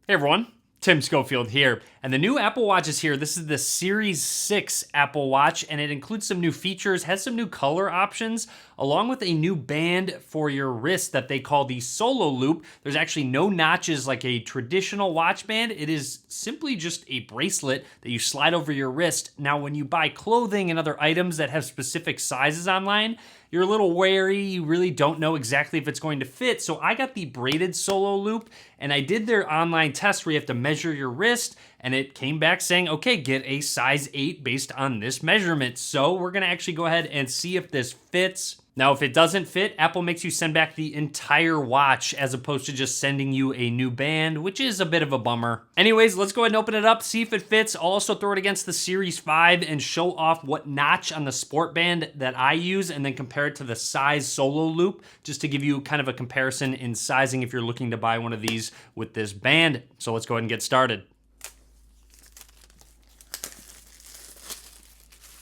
Hey everyone, Tim Schofield here, and the new Apple Watch is here. This is the Series 6 Apple Watch, and it includes some new features, has some new color options, along with a new band for your wrist that they call the Solo Loop. There's actually no notches like a traditional watch band. It is simply just a bracelet that you slide over your wrist. Now, when you buy clothing and other items that have specific sizes online, you're a little wary, you really don't know exactly if it's going to fit. So I got the braided Solo Loop, and I did their online test where you have to measure your wrist, and it came back saying, okay, get a size 8 based on this measurement. So we're gonna actually go ahead and see if this fits. Now, if it doesn't fit, Apple makes you send back the entire watch as opposed to just sending you a new band, which is a bit of a bummer. Anyways, let's go ahead and open it up, see if it fits. I'll also throw it against the Series 5 and show off what notch on the sport band that I use and then compare it to the size Solo Loop, just to give you kind of a comparison in sizing if you're looking to buy one of these with this band. So let's go ahead and get started.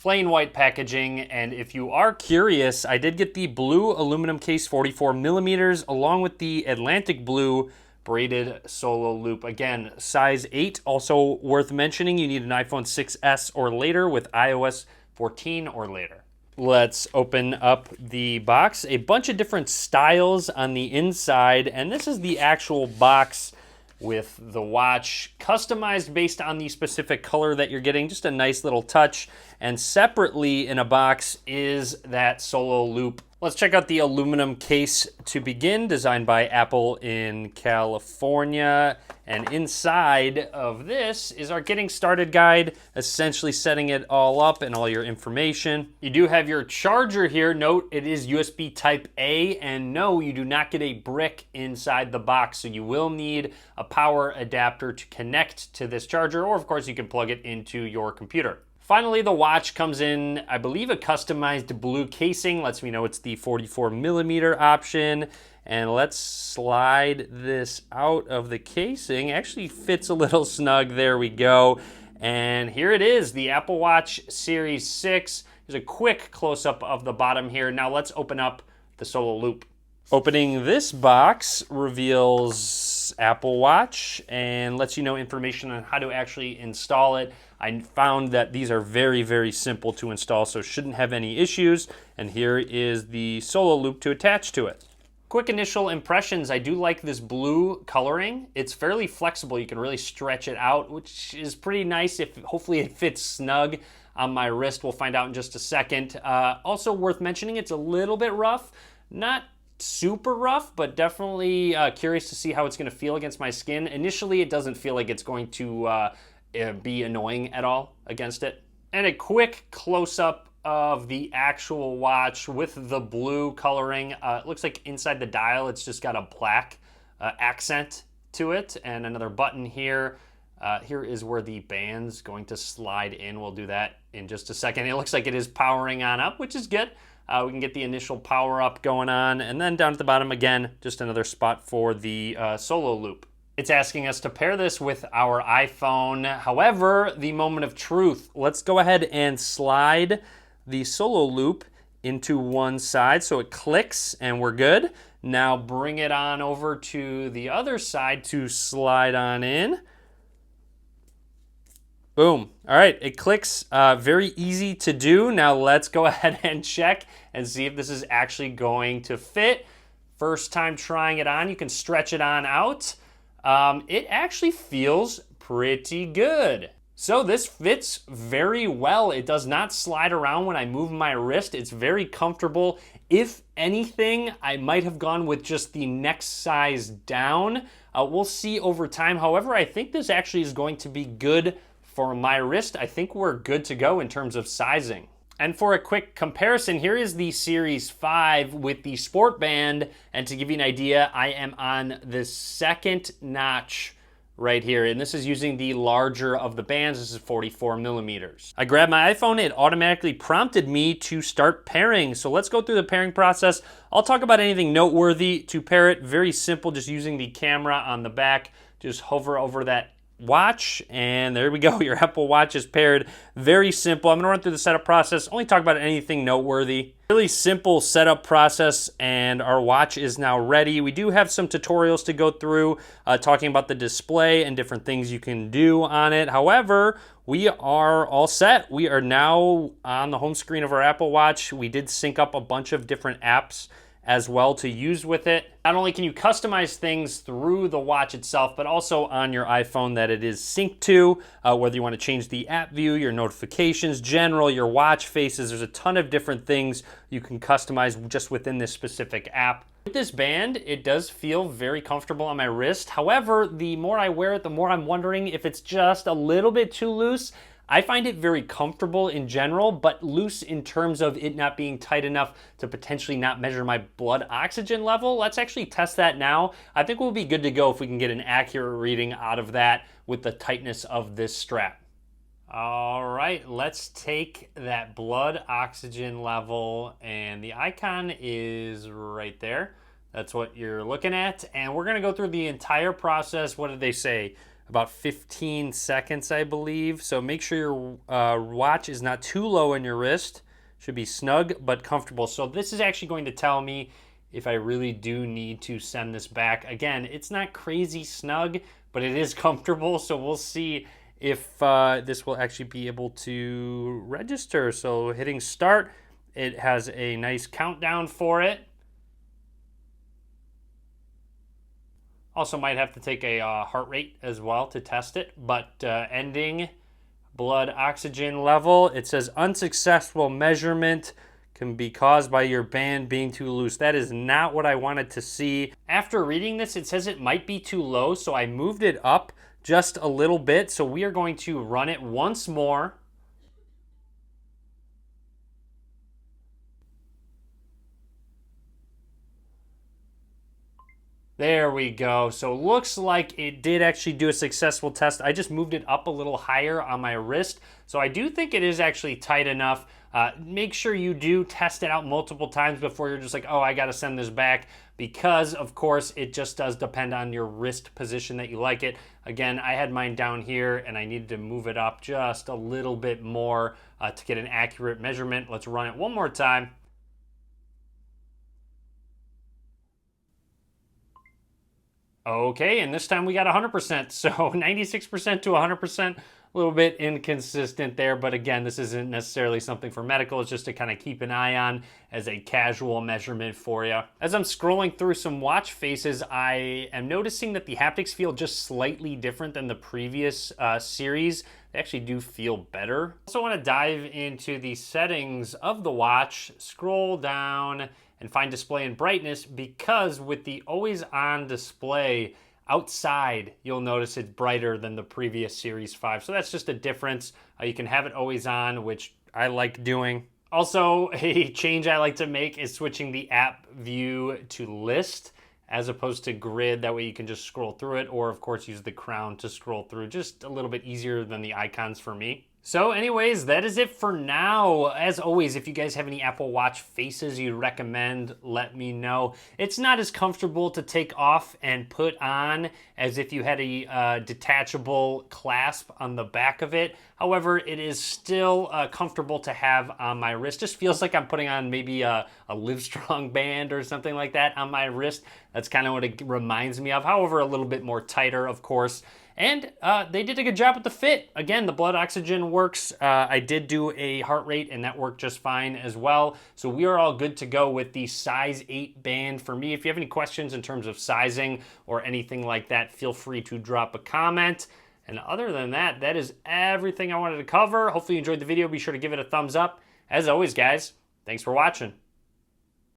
Plain white packaging, and if you are curious, I did get the blue aluminum case 44 millimeters along with the Atlantic blue braided Solo Loop. Again, size 8. Also worth mentioning, you need an iPhone 6s or later with iOS 14 or later. Let's open up the box. A bunch of different styles on the inside, and this is the actual box with the watch, customized based on the specific color that you're getting. Just a nice little touch. And separately in a box is that Solo Loop. Let's check out the aluminum case to begin, designed by Apple in California. And inside of this is our getting started guide, essentially setting it all up and all your information. You do have your charger here. Note it is USB Type A, and no, you do not get a brick inside the box. So you will need a power adapter to connect to this charger, or of course you can plug it into your computer. Finally, the watch comes in, I believe, a customized blue casing. Lets me know it's the 44 millimeter option. And let's slide this out of the casing. Actually fits a little snug. There we go. And here it is, the Apple Watch Series 6. Here's a quick close-up of the bottom here. Now let's open up the Solo Loop. Opening this box reveals Apple Watch and lets you know information on how to actually install it. I found that these are very, very simple to install, so shouldn't have any issues. And here is the Solo Loop to attach to it. Quick initial impressions, I do like this blue coloring. It's fairly flexible, you can really stretch it out, which is pretty nice. If hopefully it fits snug on my wrist, we'll find out in just a second. Also worth mentioning, it's a little bit rough. Not super rough, but definitely curious to see how it's going to feel against my skin. Initially, it doesn't feel like it's going to be annoying at all against it. And a quick close-up of the actual watch with the blue coloring. It looks like inside the dial, it's just got a black accent to it, and another button here. Here is where the band's going to slide in. We'll do that in just a second. It looks like it is powering on up, which is good. We can get the initial power up going on, and then down at the bottom again, just another spot for the Solo Loop. It's asking us to pair this with our iPhone. However, the moment of truth. Let's go ahead and slide the Solo Loop into one side so it clicks and we're good. Now bring it on over to the other side to slide on in. Boom. All right, it clicks. Very easy to do. Now let's go ahead and check and see if this is actually going to fit. First time trying it on, you can stretch it on out. It actually feels pretty good. So this fits very well. It does not slide around when I move my wrist. It's very comfortable. If anything, I might have gone with just the next size down. We'll see over time. However, I think this actually is going to be good for my wrist. I think we're good to go in terms of sizing. And for a quick comparison, here is the Series 5 with the Sport Band. And to give you an idea, I am on the second notch right here. And this is using the larger of the bands. This is 44 millimeters. I grabbed my iPhone. It automatically prompted me to start pairing. So let's go through the pairing process. I'll talk about anything noteworthy to pair it. Very simple, just using the camera on the back. Just hover over that watch, and there we go. Your Apple Watch is paired. Very simple. I'm going to run through the setup process, only talk about anything noteworthy. Really simple setup process, and our watch is now ready. We do have some tutorials to go through, talking about the display and different things you can do on it. However, we are all set. We are now on the home screen of our Apple Watch. We did sync up a bunch of different apps as well to use with it. Not only can you customize things through the watch itself, but also on your iPhone that it is synced to, whether you want to change the app view, your notifications, general, your watch faces. There's a ton of different things you can customize just within this specific app. With this band, it does feel very comfortable on my wrist. However, the more I wear it, the more I'm wondering if it's just a little bit too loose. I find it very comfortable in general, but loose in terms of it not being tight enough to potentially not measure my blood oxygen level. Let's actually test that now. I think we'll be good to go if we can get an accurate reading out of that with the tightness of this strap. All right, let's take that blood oxygen level, and the icon is right there. That's what you're looking at, and we're gonna go through the entire process. What did they say? About 15 seconds, I believe. So make sure your watch is not too low in your wrist. Should be snug but comfortable. So this is actually going to tell me if I really do need to send this back. Again, it's not crazy snug, but it is comfortable. So we'll see if this will actually be able to register. So hitting start, it has a nice countdown for it. Also might have to take a heart rate as well to test it, but ending blood oxygen level, it says unsuccessful measurement can be caused by your band being too loose. That is not what I wanted to see. After reading this, it says it might be too low, so I moved it up just a little bit. So we are going to run it once more. There we go. So looks like it did actually do a successful test. I just moved it up a little higher on my wrist. So I do think it is actually tight enough. Make sure you do test it out multiple times before you're just like, oh, I got to send this back, because of course it just does depend on your wrist position that you like it. Again, I had mine down here and I needed to move it up just a little bit more to get an accurate measurement. Let's run it one more time. Okay, and this time we got 100%, so 96% to 100%, a little bit inconsistent there, but again, this isn't necessarily something for medical, it's just to kind of keep an eye on as a casual measurement for you. As I'm scrolling through some watch faces, I am noticing that the haptics feel just slightly different than the previous series. They actually do feel better. Also want to dive into the settings of the watch, scroll down, and find display and brightness, because with the always on display outside, you'll notice it's brighter than the previous Series 5. So that's just a difference. You can have it always on, which I like doing. Also, a change I like to make is switching the app view to list as opposed to grid. That way you can just scroll through it, or of course use the crown to scroll through. Just a little bit easier than the icons for me. So anyways, that is it for now. As always, if you guys have any Apple Watch faces you'd recommend, let me know. It's not as comfortable to take off and put on as if you had a detachable clasp on the back of it. However, it is still comfortable to have on my wrist. Just feels like I'm putting on maybe a Livestrong band or something like that on my wrist. That's kind of what it reminds me of. However, a little bit more tighter, of course. And they did a good job with the fit. Again, the blood oxygen works. I did do a heart rate and that worked just fine as well. So we are all good to go with the size 8 band for me. If you have any questions in terms of sizing or anything like that, feel free to drop a comment. And other than that, that is everything I wanted to cover. Hopefully you enjoyed the video. Be sure to give it a thumbs up. As always, guys, thanks for watching.